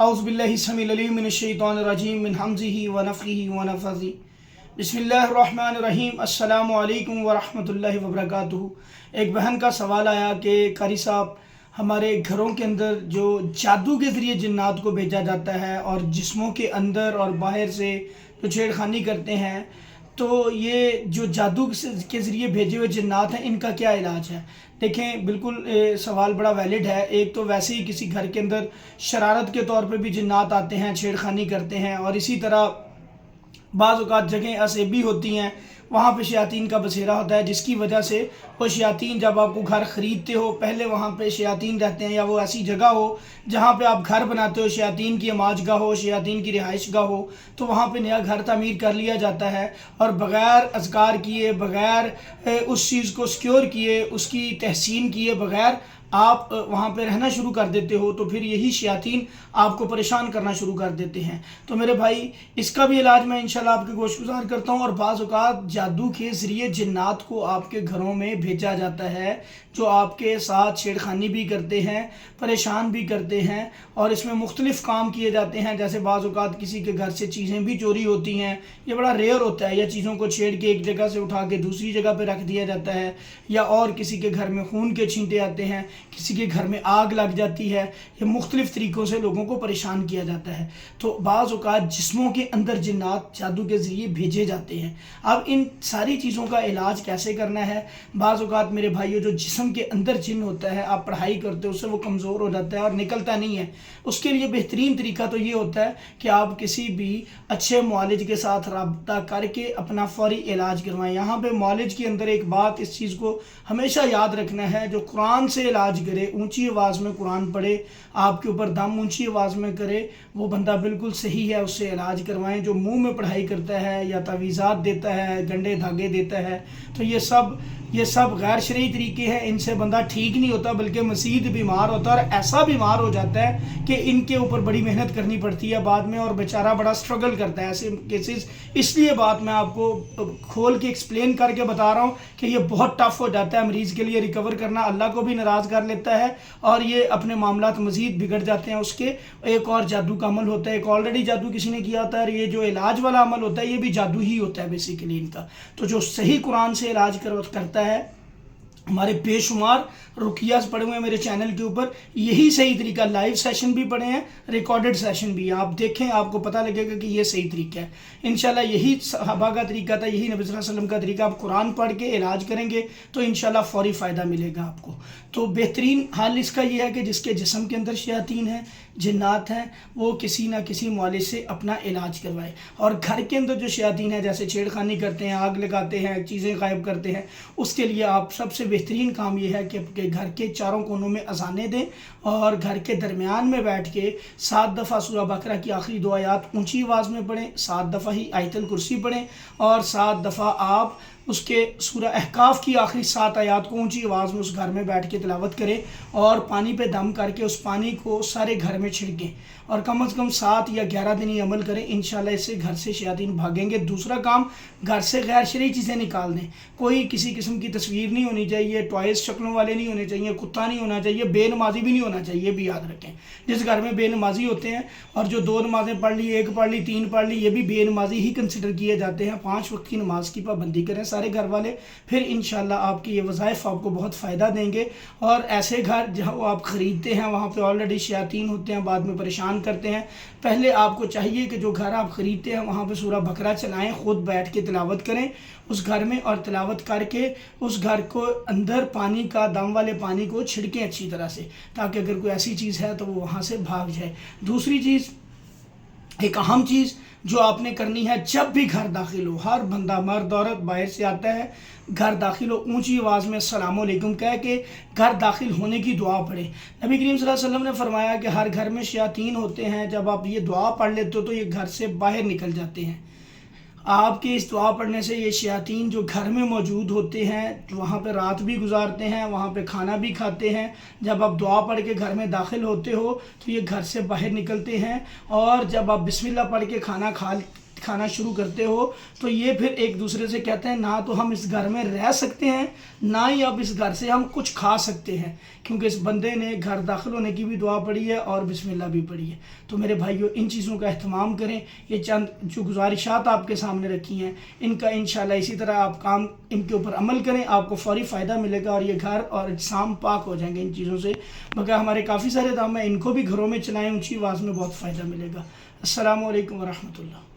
अऊज़ु बिल्लाहि समीउल अलीम मिनश शैतानिर रजीम मिन हमज़िही व नफ़्ख़िही व नफ़्ख़िही बिस्मिल्लाहिर रहमानिर रहीम। अस्सलामु अलैकुम व रहमतुल्लाहि व बरकातुहू। एक बहन का सवाल आया कि कारी साहब, हमारे घरों के अंदर जो जादू के ज़रिए जिन्नात को भेजा जाता है और जिस्मों के अंदर और बाहर से जो छेड़खानी करते हैं, तो ये जो जादू के ज़रिए भेजे हुए जिन्नात हैं, इनका क्या इलाज है? देखें, बिल्कुल सवाल बड़ा वैलिड है। एक तो वैसे ही किसी घर के अंदर शरारत के तौर पे भी जिन्नात आते हैं, छेड़खानी करते हैं, और इसी तरह बाज़ औक़ात जगहें असेबी होती हैं, वहाँ पे शयातीन का बसेरा होता है, जिसकी वजह से वो शयातीन, जब आपको घर ख़रीदते हो पहले वहाँ पे शयातीन रहते हैं, या वो ऐसी जगह हो जहाँ पे आप घर बनाते हो, शयातीन की अमाजगाह हो, शयातीन की रिहाइशगाह हो, तो वहाँ पे नया घर तामीर कर लिया जाता है और बग़ैर अज़कार किए, बग़ैर उस चीज़ को सिक्योर किए, उसकी तहसीन किए बग़ैर आप वहाँ पे रहना शुरू कर देते हो, तो फिर यही शयातीन आपको परेशान करना शुरू कर देते हैं। तो मेरे भाई, इसका भी इलाज मैं इंशाल्लाह आपके गोशगुजार करता हूँ। और बाज़ औक़ात जादू के ज़रिए जिन्नात को आपके घरों में भेजा जाता है, जो आपके साथ छेड़खानी भी करते हैं, परेशान भी करते हैं, और इसमें मुख्तलिफ़ काम किए जाते हैं। जैसे बाज़ औक़ात किसी के घर से चीज़ें भी चोरी होती हैं, ये बड़ा रेयर होता है, या चीज़ों को छेड़ के एक जगह से उठा के दूसरी जगह पर रख दिया जाता है, या और किसी के घर में खून के छींटे आते हैं, किसी के घर में आग लग जाती है, ये मुख्तलिफ़ तरीक़ों से लोगों को परेशान किया जाता है। तो बाज़ औक़ात जिस्मों के अंदर जिन्नात जादू के ज़रिए भेजे जाते हैं। अब इन सारी चीज़ों का इलाज कैसे करना है? बाज़ औक़ात मेरे भाइयों, जो जिस्म के अंदर जिन होता है, आप पढ़ाई करते हो, उससे वो कमज़ोर हो जाता है और निकलता नहीं है। उसके लिए बेहतरीन तरीका तो ये होता है कि आप किसी भी अच्छे मुआलिज के साथ रब्ता करके अपना फ़ौरी इलाज करवाएं। यहाँ पे मुआलिज के अंदर एक बात, इस चीज़ को हमेशा याद रखना है, जो कुरान से इलाज करे, ऊंची आवाज़ में कुरान पढ़े, आपके ऊपर दम ऊंची आवाज़ में करे, वो बंदा बिल्कुल सही है, उससे इलाज करवाएं। जो मुंह में पढ़ाई करता है या तवीज़ात देता है, गंडे धागे देता है, तो ये सब गैर शरई तरीके हैं। इनसे बंदा ठीक नहीं होता, बल्कि मज़ीद बीमार होता है, और ऐसा बीमार हो जाता है कि इनके ऊपर बड़ी मेहनत करनी पड़ती है बाद में, और बेचारा बड़ा स्ट्रगल करता है ऐसे केसेस। इसलिए बात मैं आपको खोल के एक्सप्लेन करके बता रहा हूँ कि ये बहुत टफ़ हो जाता है मरीज़ के लिए रिकवर करना, अल्लाह को भी नाराज़ कर लेता है, और ये अपने मामलात मज़ीद बिगड़ जाते हैं। उसके एक और जादू का अमल होता है, एक ऑलरेडी जादू किसी ने किया होता है, और ये जो इलाज वाला अमल होता है, ये भी जादू ही होता है बेसिकली इनका। तो जो सही कुरान से इलाज करता है, हमारे बेशुमार रुकियास पड़े हुए हैं मेरे चैनल के ऊपर, यही सही तरीका। लाइव सेशन भी पड़े हैं, रिकॉर्डेड सेशन भी, आप देखें, आपको पता लगेगा कि ये सही तरीका है। इंशाल्लाह यही सहाबा का तरीका था, यही नबी सल्लल्लाहु अलैहि वसल्लम का तरीका। आप कुरान पढ़ के इलाज करेंगे तो इंशाल्लाह फ़ौरी फ़ायदा मिलेगा आपको। तो बेहतरीन हाल इसका ये है कि जिसके जिस्म के अंदर शयातीन हैं, जिन्नात हैं, वो किसी ना किसी मुआलिज से अपना इलाज करवाए। और घर के अंदर जो शयातीन हैं, जैसे छेड़खानी करते हैं, आग लगाते हैं, चीज़ें गायब करते हैं, उसके लिए आप सबसे बेहतरीन काम ये है कि आपके घर के चारों कोनों में अज़ानें दें, और घर के दरमियान में बैठ के 7 दफ़ा सूरह बकरा की आखिरी 2 आयत ऊंची आवाज़ में पढ़ें, 7 दफ़ा ही आयतुल कुर्सी पढ़ें, और 7 दफ़ा आप उसके सूरह अहकाफ की आखिरी 7 आयत को ऊंची आवाज़ में उस घर में बैठ के तिलावत करें, और पानी पे दम करके उस पानी को सारे घर में छिड़कें, और कम से कम 7 या 11 दिन ये अमल करें। इंशाल्लाह इससे घर से शयातीन भागेंगे। दूसरा काम, घर से गैर शरई चीज़ें निकाल दें। कोई किसी किस्म की तस्वीर नहीं होनी चाहिए, टॉयज़ शक्लों वाले नहीं होने चाहिए, कुत्ता नहीं होना चाहिए, बेनमाजी भी नहीं होना चाहिए, ये भी याद रखें। जिस घर में बेनमाजी होते हैं, और जो 2 नमाज़ें पढ़ ली, 1 पढ़ ली, 3 पढ़ ली, ये भी बेनमाजी ही कंसिडर किए जाते हैं। 5 वक्त की नमाज की पाबंदी करें सारे घर वाले, फिर इंशाल्लाह आपकी ये वज़ाइफ आपको बहुत फ़ायदा देंगे। और ऐसे घर जहाँ आप ख़रीदते हैं, वहाँ पे ऑलरेडी शयातीन होते हैं, बाद में परेशान करते हैं। पहले आपको चाहिए कि जो घर आप ख़रीदते हैं, वहाँ पे सूरह बकरा चलाएं, ख़ुद बैठ के तिलावत करें उस घर में, और तिलावत करके उस घर को अंदर पानी का, दम वाले पानी को छिड़कें अच्छी तरह से, ताकि अगर कोई ऐसी चीज़ है तो वो वहाँ से भाग जाए। दूसरी चीज़, एक अहम चीज़ जो आपने करनी है, जब भी घर दाखिल हो, हर बंदा, मर्द औरत बाहर से आता है, घर दाखिल हो, ऊंची आवाज़ में अस्सलामु अलैकुम कह के घर दाखिल होने की दुआ पढ़े। नबी करीम सल्लल्लाहु अलैहि वसल्लम ने फरमाया कि हर घर में शयातीन होते हैं, जब आप ये दुआ पढ़ लेते हो तो ये घर से बाहर निकल जाते हैं। आपके इस दुआ पढ़ने से ये शयातीन जो घर में मौजूद होते हैं, वहाँ पे रात भी गुजारते हैं, वहाँ पे खाना भी खाते हैं, जब आप दुआ पढ़ के घर में दाखिल होते हो तो ये घर से बाहर निकलते हैं, और जब आप बिस्मिल्लाह पढ़ के खाना کھانا شروع کرتے ہو تو یہ پھر ایک دوسرے سے کہتے ہیں نہ تو ہم اس گھر میں رہ سکتے ہیں نہ ہی اب اس گھر سے ہم کچھ کھا سکتے ہیں، کیونکہ اس بندے نے گھر داخل ہونے کی بھی دعا پڑھی ہے اور بسم اللہ بھی پڑھی ہے۔ تو میرے بھائیو ان چیزوں کا اہتمام کریں، یہ چند جو گزارشات آپ کے سامنے رکھی ہیں ان کا انشاءاللہ اسی طرح آپ کام ان کے اوپر عمل کریں، آپ کو فوری فائدہ ملے گا اور یہ گھر اور اجسام پاک ہو جائیں گے ان چیزوں سے۔ مگر ہمارے کافی سارے دام ہیں، ان کو بھی گھروں میں چلائیں، اونچی آواز میں بہت فائدہ ملے گا۔ السلام علیکم ورحمۃ اللہ۔